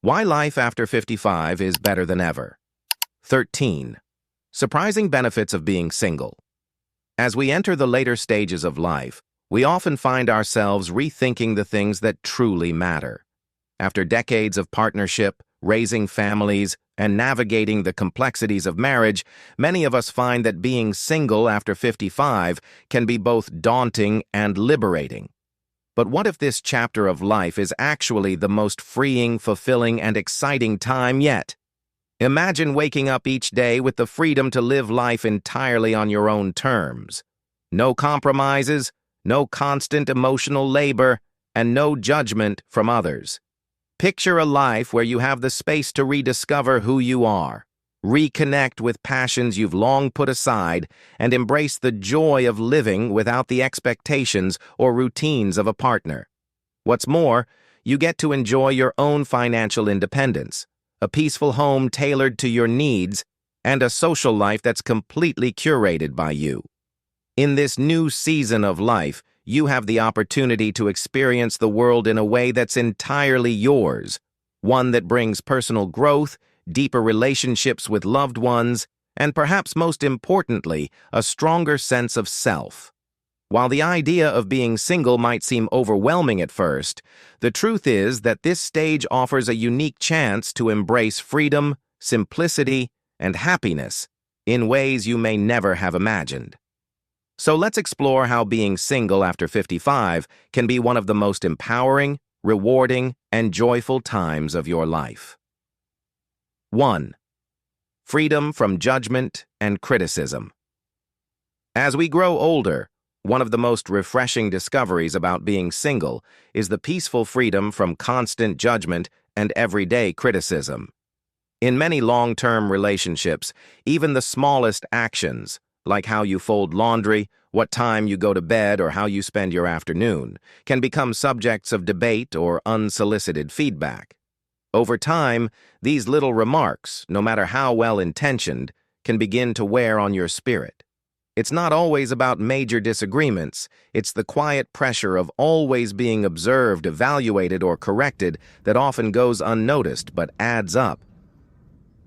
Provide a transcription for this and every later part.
Why life after 55 is better than ever. 13. Surprising benefits of being single. As we enter the later stages of life, we often find ourselves rethinking the things that truly matter. After decades of partnership, raising families, and navigating the complexities of marriage, many of us find that being single after 55 can be both daunting and liberating. But what if this chapter of life is actually the most freeing, fulfilling, and exciting time yet? Imagine waking up each day with the freedom to live life entirely on your own terms. No compromises, no constant emotional labor, and no judgment from others. Picture a life where you have the space to rediscover who you are, reconnect with passions you've long put aside, and embrace the joy of living without the expectations or routines of a partner. What's more, you get to enjoy your own financial independence, a peaceful home tailored to your needs, and a social life that's completely curated by you. In this new season of life, you have the opportunity to experience the world in a way that's entirely yours, one that brings personal growth, deeper relationships with loved ones, and perhaps most importantly, a stronger sense of self. While the idea of being single might seem overwhelming at first, the truth is that this stage offers a unique chance to embrace freedom, simplicity, and happiness in ways you may never have imagined. So let's explore how being single after 55 can be one of the most empowering, rewarding, and joyful times of your life. 1. Freedom from judgment and criticism. As we grow older, one of the most refreshing discoveries about being single is the peaceful freedom from constant judgment and everyday criticism. In many long-term relationships, even the smallest actions, like how you fold laundry, what time you go to bed, or how you spend your afternoon, can become subjects of debate or unsolicited feedback. Over time, these little remarks, no matter how well-intentioned, can begin to wear on your spirit. It's not always about major disagreements. It's the quiet pressure of always being observed, evaluated, or corrected that often goes unnoticed but adds up.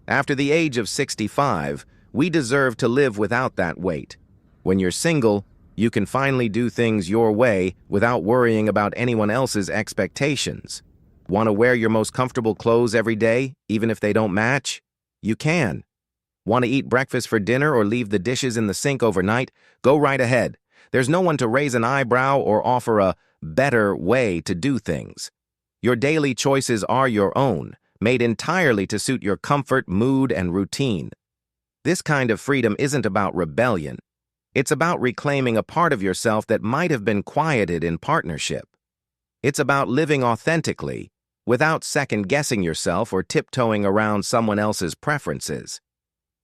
After the age of 65, we deserve to live without that weight. When you're single, you can finally do things your way without worrying about anyone else's expectations. Want to wear your most comfortable clothes every day, even if they don't match? You can. Want to eat breakfast for dinner or leave the dishes in the sink overnight? Go right ahead. There's no one to raise an eyebrow or offer a better way to do things. Your daily choices are your own, made entirely to suit your comfort, mood, and routine. This kind of freedom isn't about rebellion. It's about reclaiming a part of yourself that might have been quieted in partnership. It's about living authentically, without second-guessing yourself or tiptoeing around someone else's preferences.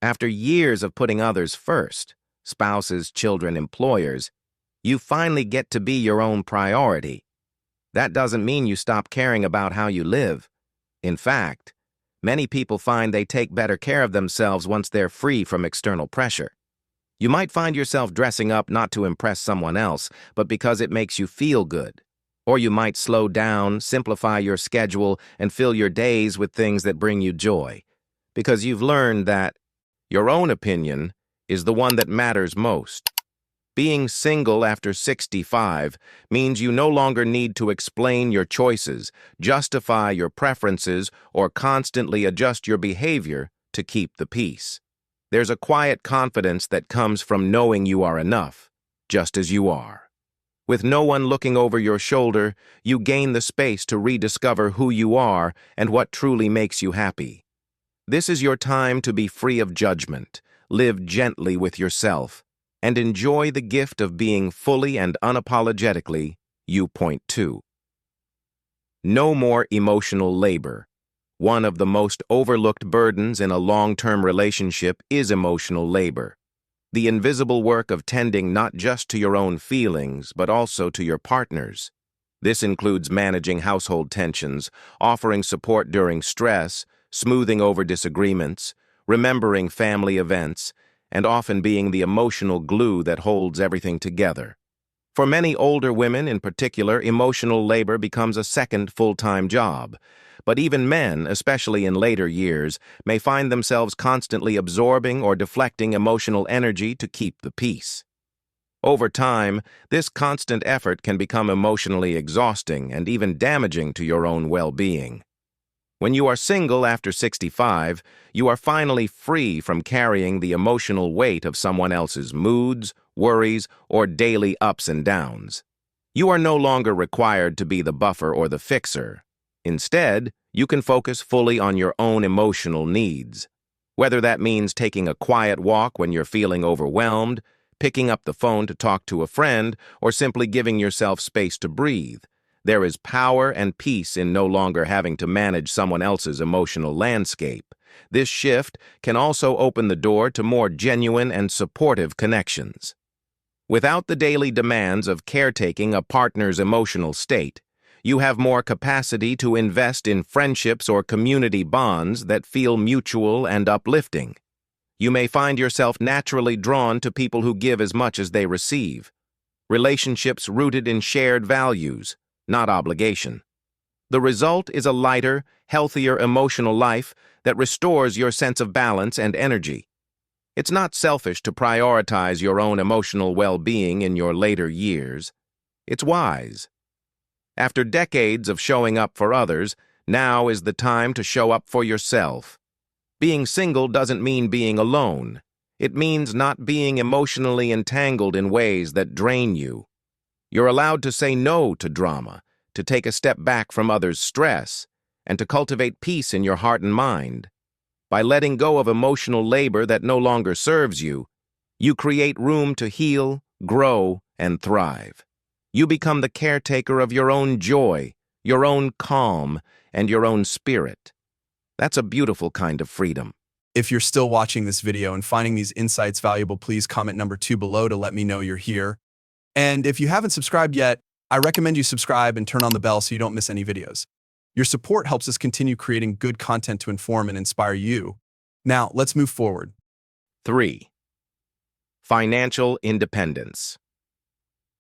After years of putting others first, spouses, children, employers, you finally get to be your own priority. That doesn't mean you stop caring about how you live. In fact, many people find they take better care of themselves once they're free from external pressure. You might find yourself dressing up not to impress someone else, but because it makes you feel good. Or you might slow down, simplify your schedule, and fill your days with things that bring you joy, because you've learned that your own opinion is the one that matters most. Being single after 65 means you no longer need to explain your choices, justify your preferences, or constantly adjust your behavior to keep the peace. There's a quiet confidence that comes from knowing you are enough, just as you are. With no one looking over your shoulder, you gain the space to rediscover who you are and what truly makes you happy. This is your time to be free of judgment, live gently with yourself, and enjoy the gift of being fully and unapologetically you. 2. No more emotional labor. One of the most overlooked burdens in a long-term relationship is emotional labor. The invisible work of tending not just to your own feelings, but also to your partner's. This includes managing household tensions, offering support during stress, smoothing over disagreements, remembering family events, and often being the emotional glue that holds everything together. For many older women in particular, emotional labor becomes a second full-time job. but even men, especially in later years, may find themselves constantly absorbing or deflecting emotional energy to keep the peace. Over time, this constant effort can become emotionally exhausting and even damaging to your own well-being. When you are single after 65, you are finally free from carrying the emotional weight of someone else's moods, worries, or daily ups and downs. You are no longer required to be the buffer or the fixer. Instead, you can focus fully on your own emotional needs. Whether that means taking a quiet walk when you're feeling overwhelmed, picking up the phone to talk to a friend, or simply giving yourself space to breathe, there is power and peace in no longer having to manage someone else's emotional landscape. This shift can also open the door to more genuine and supportive connections. Without the daily demands of caretaking a partner's emotional state, you have more capacity to invest in friendships or community bonds that feel mutual and uplifting. You may find yourself naturally drawn to people who give as much as they receive. Relationships rooted in shared values, not obligation. The result is a lighter, healthier emotional life that restores your sense of balance and energy. It's not selfish to prioritize your own emotional well-being in your later years. It's wise. After decades of showing up for others, now is the time to show up for yourself. Being single doesn't mean being alone. It means not being emotionally entangled in ways that drain you. You're allowed to say no to drama, to take a step back from others' stress, and to cultivate peace in your heart and mind. By letting go of emotional labor that no longer serves you, you create room to heal, grow, and thrive. You become the caretaker of your own joy, your own calm, and your own spirit. That's a beautiful kind of freedom. If you're still watching this video and finding these insights valuable, please comment number 2 below to let me know you're here. And if you haven't subscribed yet, I recommend you subscribe and turn on the bell so you don't miss any videos. Your support helps us continue creating good content to inform and inspire you. Now, let's move forward. 3. Financial independence.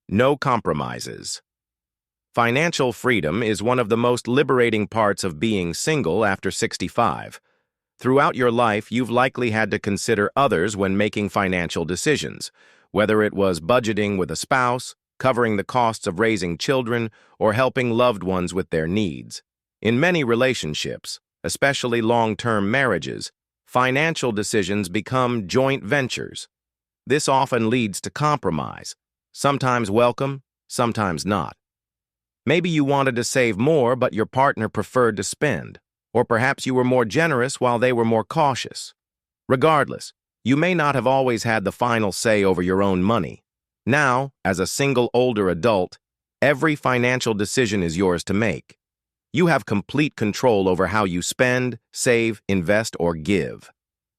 No compromises. Financial freedom is one of the most liberating parts of being single after 65. Throughout your life, you've likely had to consider others when making financial decisions, whether it was budgeting with a spouse, covering the costs of raising children, or helping loved ones with their needs. In many relationships, especially long-term marriages, financial decisions become joint ventures. This often leads to compromise, sometimes welcome, sometimes not. Maybe you wanted to save more, but your partner preferred to spend, or perhaps you were more generous while they were more cautious. Regardless, you may not have always had the final say over your own money. Now, as a single older adult, every financial decision is yours to make. You have complete control over how you spend, save, invest, or give.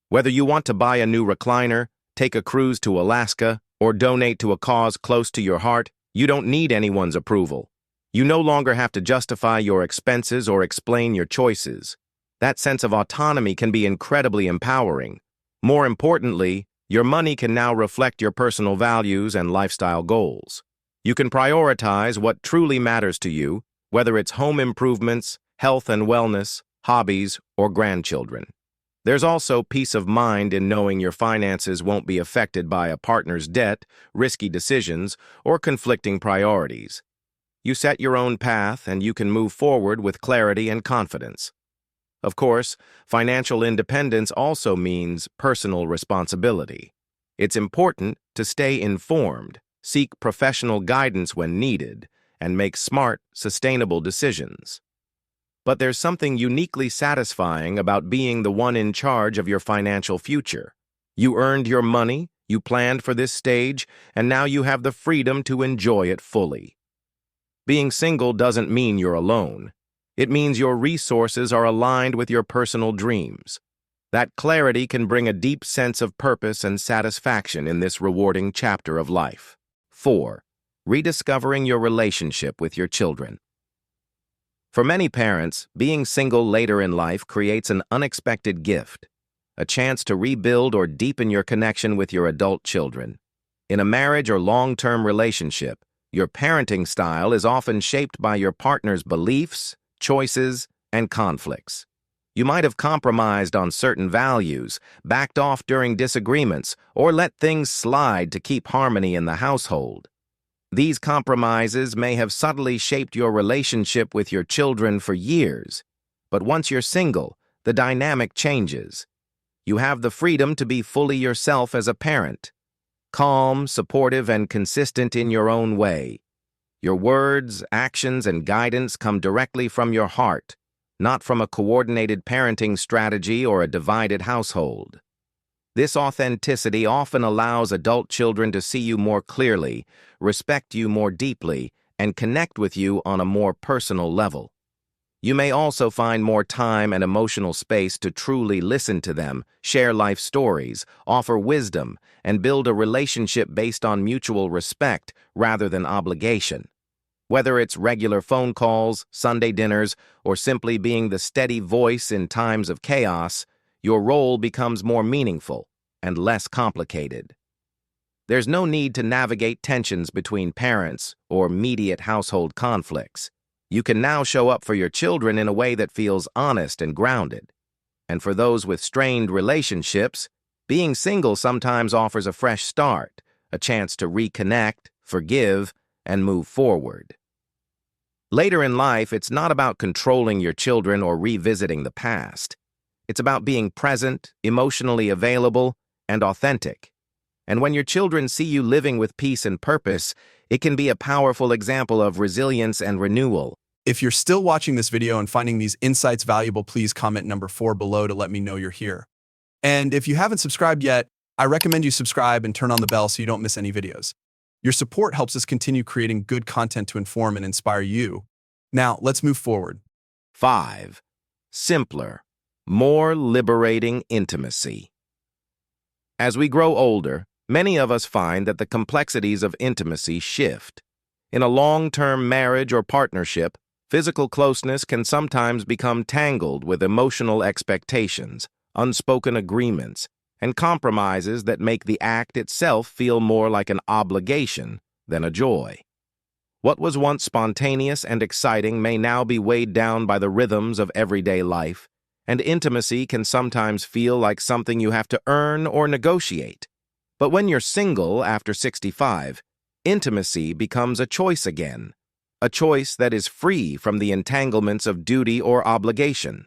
Whether you want to buy a new recliner, take a cruise to Alaska, or donate to a cause close to your heart, you don't need anyone's approval. You no longer have to justify your expenses or explain your choices. That sense of autonomy can be incredibly empowering. More importantly, your money can now reflect your personal values and lifestyle goals. You can prioritize what truly matters to you, whether it's home improvements, health and wellness, hobbies, or grandchildren. There's also peace of mind in knowing your finances won't be affected by a partner's debt, risky decisions, or conflicting priorities. You set your own path, and you can move forward with clarity and confidence. Of course, financial independence also means personal responsibility. It's important to stay informed, seek professional guidance when needed, and make smart, sustainable decisions. But there's something uniquely satisfying about being the one in charge of your financial future. You earned your money, you planned for this stage, and now you have the freedom to enjoy it fully. Being single doesn't mean you're alone. It means your resources are aligned with your personal dreams. That clarity can bring a deep sense of purpose and satisfaction in this rewarding chapter of life. 4. Rediscovering your relationship with your children. For many parents, being single later in life creates an unexpected gift, a chance to rebuild or deepen your connection with your adult children. In a marriage or long-term relationship, your parenting style is often shaped by your partner's beliefs, choices, and conflicts. You might have compromised on certain values, backed off during disagreements, or let things slide to keep harmony in the household. These compromises may have subtly shaped your relationship with your children for years, but once you're single, the dynamic changes. You have the freedom to be fully yourself as a parent, calm, supportive, and consistent in your own way. Your words, actions, and guidance come directly from your heart, not from a coordinated parenting strategy or a divided household. This authenticity often allows adult children to see you more clearly, respect you more deeply, and connect with you on a more personal level. You may also find more time and emotional space to truly listen to them, share life stories, offer wisdom, and build a relationship based on mutual respect rather than obligation. Whether it's regular phone calls, Sunday dinners, or simply being the steady voice in times of chaos, your role becomes more meaningful and less complicated. There's no need to navigate tensions between parents or immediate household conflicts. You can now show up for your children in a way that feels honest and grounded. And for those with strained relationships, being single sometimes offers a fresh start, a chance to reconnect, forgive, and move forward. Later in life, it's not about controlling your children or revisiting the past. It's about being present, emotionally available, and authentic. And when your children see you living with peace and purpose, it can be a powerful example of resilience and renewal. If you're still watching this video and finding these insights valuable, please comment number 4 below to let me know you're here. And if you haven't subscribed yet, I recommend you subscribe and turn on the bell so you don't miss any videos. Your support helps us continue creating good content to inform and inspire you. Now, let's move forward. 5. Simpler, more liberating intimacy. As we grow older, many of us find that the complexities of intimacy shift. In a long-term marriage or partnership, physical closeness can sometimes become tangled with emotional expectations, unspoken agreements, and compromises that make the act itself feel more like an obligation than a joy. What was once spontaneous and exciting may now be weighed down by the rhythms of everyday life, and intimacy can sometimes feel like something you have to earn or negotiate. But when you're single after 65, intimacy becomes a choice again, a choice that is free from the entanglements of duty or obligation.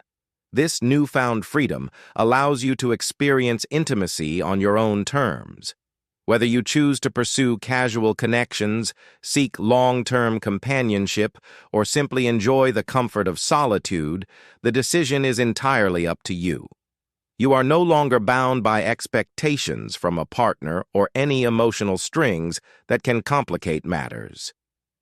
This newfound freedom allows you to experience intimacy on your own terms. Whether you choose to pursue casual connections, seek long-term companionship, or simply enjoy the comfort of solitude, the decision is entirely up to you. You are no longer bound by expectations from a partner or any emotional strings that can complicate matters.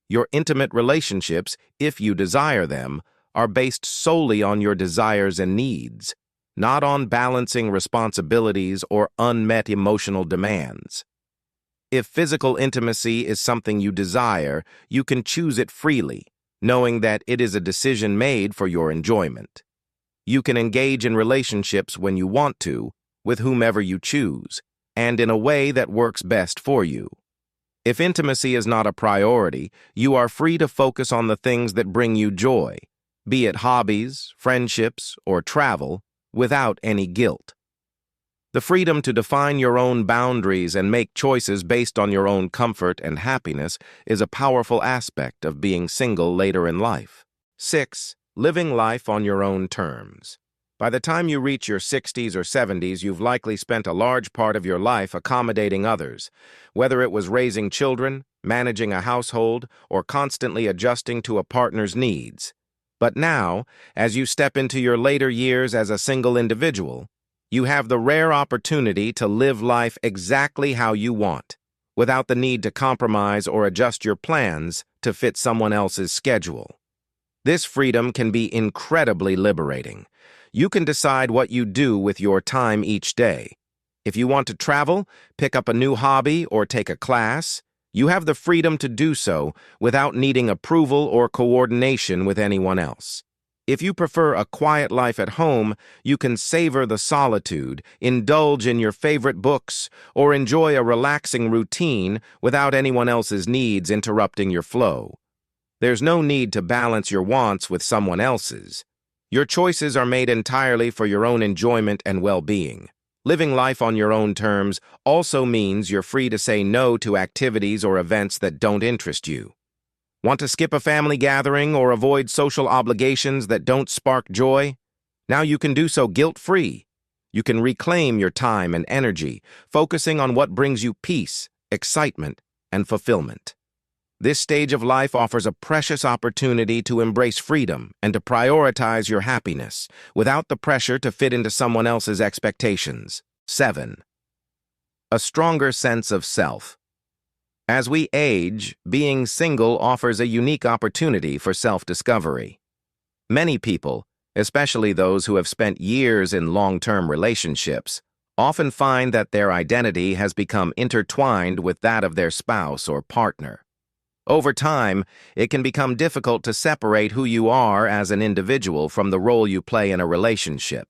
Your intimate relationships, if you desire them, are based solely on your desires and needs, not on balancing responsibilities or unmet emotional demands. If physical intimacy is something you desire, you can choose it freely, knowing that it is a decision made for your enjoyment. You can engage in relationships when you want to, with whomever you choose, and in a way that works best for you. If intimacy is not a priority, you are free to focus on the things that bring you joy, be it hobbies, friendships, or travel, without any guilt. The freedom to define your own boundaries and make choices based on your own comfort and happiness is a powerful aspect of being single later in life. 6. Living life on your own terms. By the time you reach your 60s or 70s, you've likely spent a large part of your life accommodating others, whether it was raising children, managing a household, or constantly adjusting to a partner's needs. But now, as you step into your later years as a single individual, you have the rare opportunity to live life exactly how you want, without the need to compromise or adjust your plans to fit someone else's schedule. This freedom can be incredibly liberating. You can decide what you do with your time each day. If you want to travel, pick up a new hobby, or take a class, you have the freedom to do so without needing approval or coordination with anyone else. If you prefer a quiet life at home, you can savor the solitude, indulge in your favorite books, or enjoy a relaxing routine without anyone else's needs interrupting your flow. There's no need to balance your wants with someone else's. Your choices are made entirely for your own enjoyment and well-being. Living life on your own terms also means you're free to say no to activities or events that don't interest you. Want to skip a family gathering or avoid social obligations that don't spark joy? Now you can do so guilt-free. You can reclaim your time and energy, focusing on what brings you peace, excitement, and fulfillment. This stage of life offers a precious opportunity to embrace freedom and to prioritize your happiness without the pressure to fit into someone else's expectations. 7. A stronger sense of self. As we age, being single offers a unique opportunity for self-discovery. Many people, especially those who have spent years in long-term relationships, often find that their identity has become intertwined with that of their spouse or partner. Over time, it can become difficult to separate who you are as an individual from the role you play in a relationship.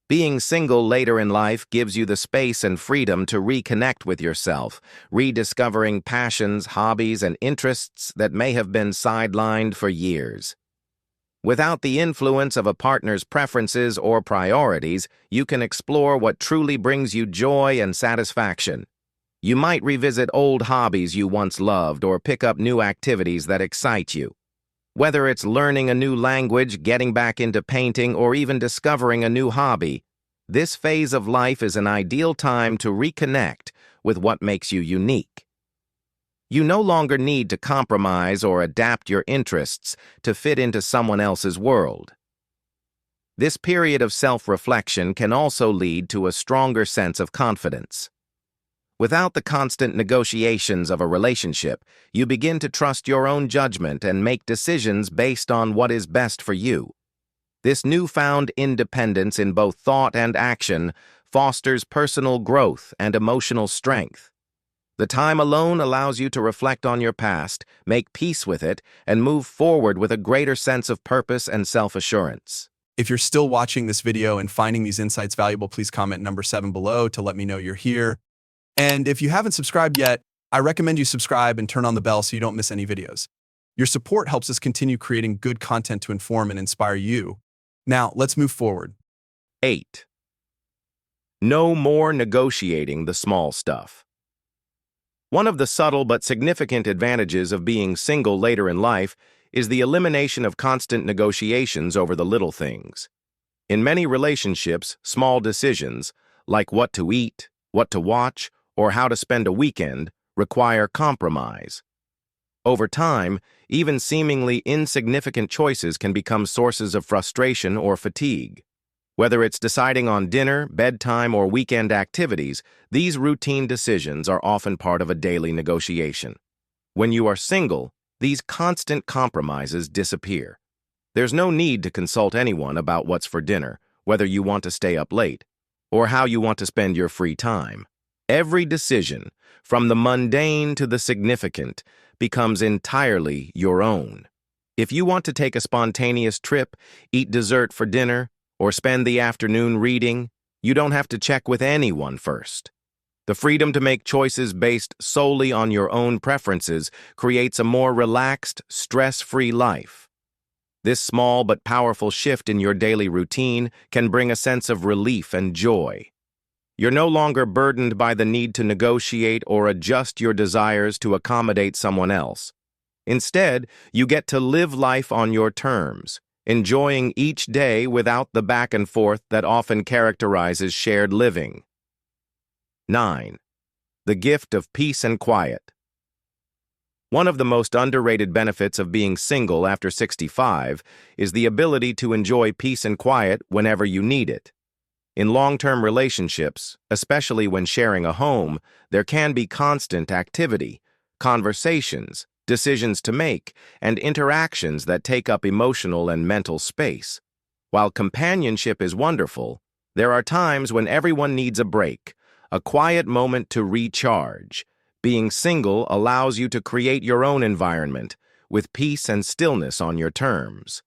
Being single later in life gives you the space and freedom to reconnect with yourself, rediscovering passions, hobbies, and interests that may have been sidelined for years. Without the influence of a partner's preferences or priorities, you can explore what truly brings you joy and satisfaction. You might revisit old hobbies you once loved or pick up new activities that excite you. Whether it's learning a new language, getting back into painting, or even discovering a new hobby, this phase of life is an ideal time to reconnect with what makes you unique. You no longer need to compromise or adapt your interests to fit into someone else's world. This period of self-reflection can also lead to a stronger sense of confidence. Without the constant negotiations of a relationship, you begin to trust your own judgment and make decisions based on what is best for you. This newfound independence in both thought and action fosters personal growth and emotional strength. The time alone allows you to reflect on your past, make peace with it, and move forward with a greater sense of purpose and self-assurance. If you're still watching this video and finding these insights valuable, please comment number 7 below to let me know you're here. And if you haven't subscribed yet, I recommend you subscribe and turn on the bell so you don't miss any videos. Your support helps us continue creating good content to inform and inspire you. Now, let's move forward. 8. No more negotiating the small stuff. One of the subtle but significant advantages of being single later in life is the elimination of constant negotiations over the little things. In many relationships, small decisions, like what to eat, what to watch, or how to spend a weekend, require compromise. Over time, even seemingly insignificant choices can become sources of frustration or fatigue. Whether it's deciding on dinner, bedtime, or weekend activities, these routine decisions are often part of a daily negotiation. When you are single, these constant compromises disappear. There's no need to consult anyone about what's for dinner, whether you want to stay up late, or how you want to spend your free time. Every decision, from the mundane to the significant, becomes entirely your own. If you want to take a spontaneous trip, eat dessert for dinner, or spend the afternoon reading, you don't have to check with anyone first. The freedom to make choices based solely on your own preferences creates a more relaxed, stress-free life. This small but powerful shift in your daily routine can bring a sense of relief and joy. You're no longer burdened by the need to negotiate or adjust your desires to accommodate someone else. Instead, you get to live life on your terms, enjoying each day without the back and forth that often characterizes shared living. 9. The gift of peace and quiet. One of the most underrated benefits of being single after 65 is the ability to enjoy peace and quiet whenever you need it. In long-term relationships, especially when sharing a home, there can be constant activity, conversations, decisions to make, and interactions that take up emotional and mental space. While companionship is wonderful, there are times when everyone needs a break, a quiet moment to recharge. Being single allows you to create your own environment, with peace and stillness on your terms.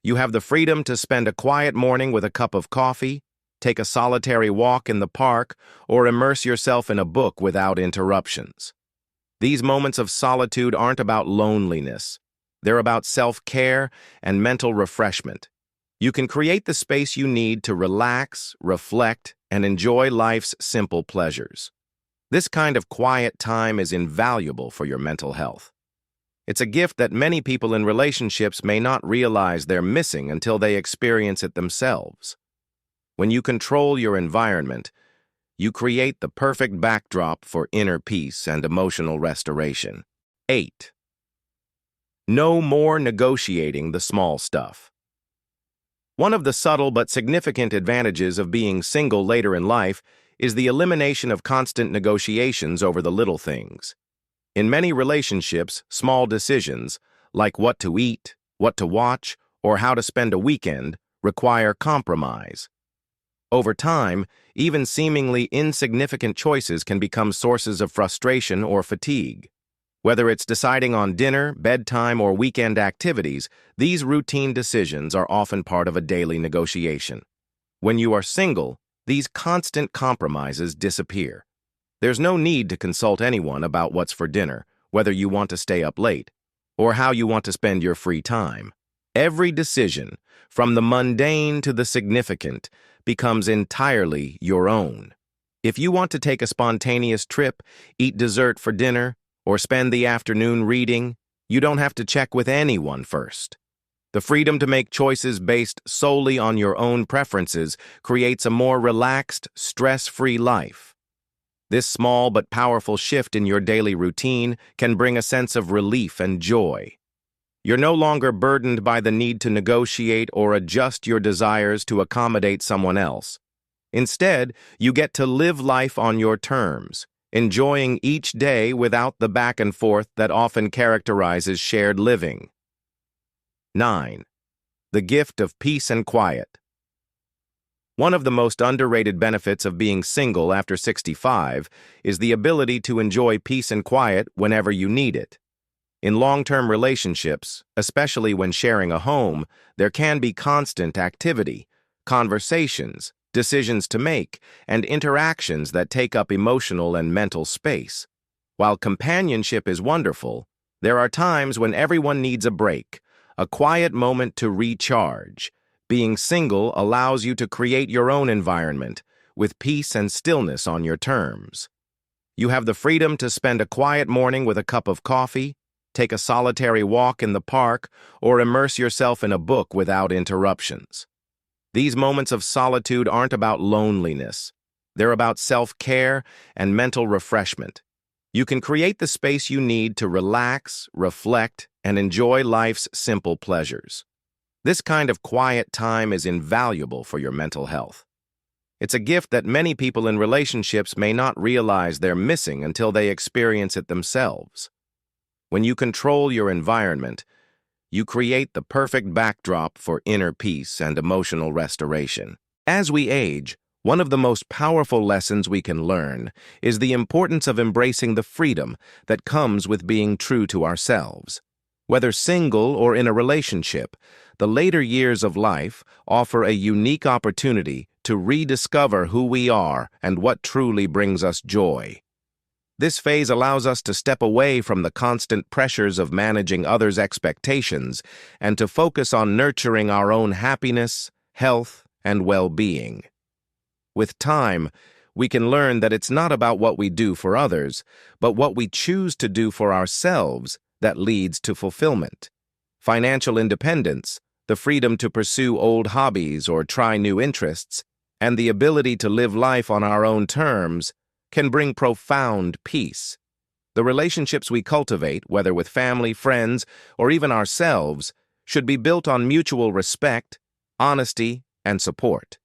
You have the freedom to spend a quiet morning with a cup of coffee, take a solitary walk in the park, or immerse yourself in a book without interruptions. These moments of solitude aren't about loneliness. They're about self-care and mental refreshment. You can create the space you need to relax, reflect, and enjoy life's simple pleasures. This kind of quiet time is invaluable for your mental health. It's a gift that many people in relationships may not realize they're missing until they experience it themselves. When you control your environment, you create the perfect backdrop for inner peace and emotional restoration. 8. No more negotiating the small stuff. One of the subtle but significant advantages of being single later in life is the elimination of constant negotiations over the little things. In many relationships, small decisions, like what to eat, what to watch, or how to spend a weekend, require compromise. Over time, even seemingly insignificant choices can become sources of frustration or fatigue. Whether it's deciding on dinner, bedtime, or weekend activities, these routine decisions are often part of a daily negotiation. When you are single, these constant compromises disappear. There's no need to consult anyone about what's for dinner, whether you want to stay up late, or how you want to spend your free time. Every decision, from the mundane to the significant, becomes entirely your own. If you want to take a spontaneous trip, eat dessert for dinner, or spend the afternoon reading, you don't have to check with anyone first. The freedom to make choices based solely on your own preferences creates a more relaxed, stress-free life. This small but powerful shift in your daily routine can bring a sense of relief and joy. You're no longer burdened by the need to negotiate or adjust your desires to accommodate someone else. Instead, you get to live life on your terms, enjoying each day without the back and forth that often characterizes shared living. 9. The gift of peace and quiet. One of the most underrated benefits of being single after 65 is the ability to enjoy peace and quiet whenever you need it. In long-term relationships, especially when sharing a home, there can be constant activity, conversations, decisions to make, and interactions that take up emotional and mental space. While companionship is wonderful, there are times when everyone needs a break, a quiet moment to recharge. Being single allows you to create your own environment, with peace and stillness on your terms. You have the freedom to spend a quiet morning with a cup of coffee, take a solitary walk in the park, or immerse yourself in a book without interruptions. These moments of solitude aren't about loneliness. They're about self-care and mental refreshment. You can create the space you need to relax, reflect, and enjoy life's simple pleasures. This kind of quiet time is invaluable for your mental health. It's a gift that many people in relationships may not realize they're missing until they experience it themselves. When you control your environment, you create the perfect backdrop for inner peace and emotional restoration. As we age, one of the most powerful lessons we can learn is the importance of embracing the freedom that comes with being true to ourselves. Whether single or in a relationship, the later years of life offer a unique opportunity to rediscover who we are and what truly brings us joy. This phase allows us to step away from the constant pressures of managing others' expectations and to focus on nurturing our own happiness, health, and well-being. With time, we can learn that it's not about what we do for others, but what we choose to do for ourselves that leads to fulfillment. Financial independence, the freedom to pursue old hobbies or try new interests, and the ability to live life on our own terms can bring profound peace. The relationships we cultivate, whether with family, friends, or even ourselves, should be built on mutual respect, honesty, and support.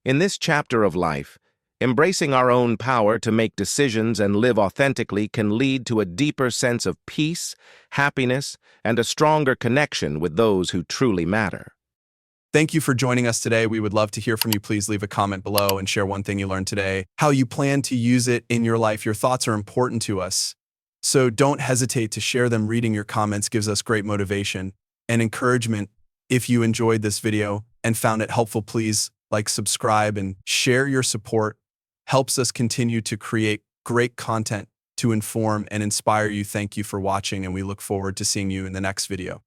In this chapter of life, embracing our own power to make decisions and live authentically can lead to a deeper sense of peace, happiness, and a stronger connection with those who truly matter. Thank you for joining us today. We would love to hear from you. Please leave a comment below and share one thing you learned today, how you plan to use it in your life. Your thoughts are important to us, so don't hesitate to share them. Reading your comments gives us great motivation and encouragement. If you enjoyed this video and found it helpful, please like, subscribe, and share. Your support helps us continue to create great content to inform and inspire you. Thank you for watching, and we look forward to seeing you in the next video.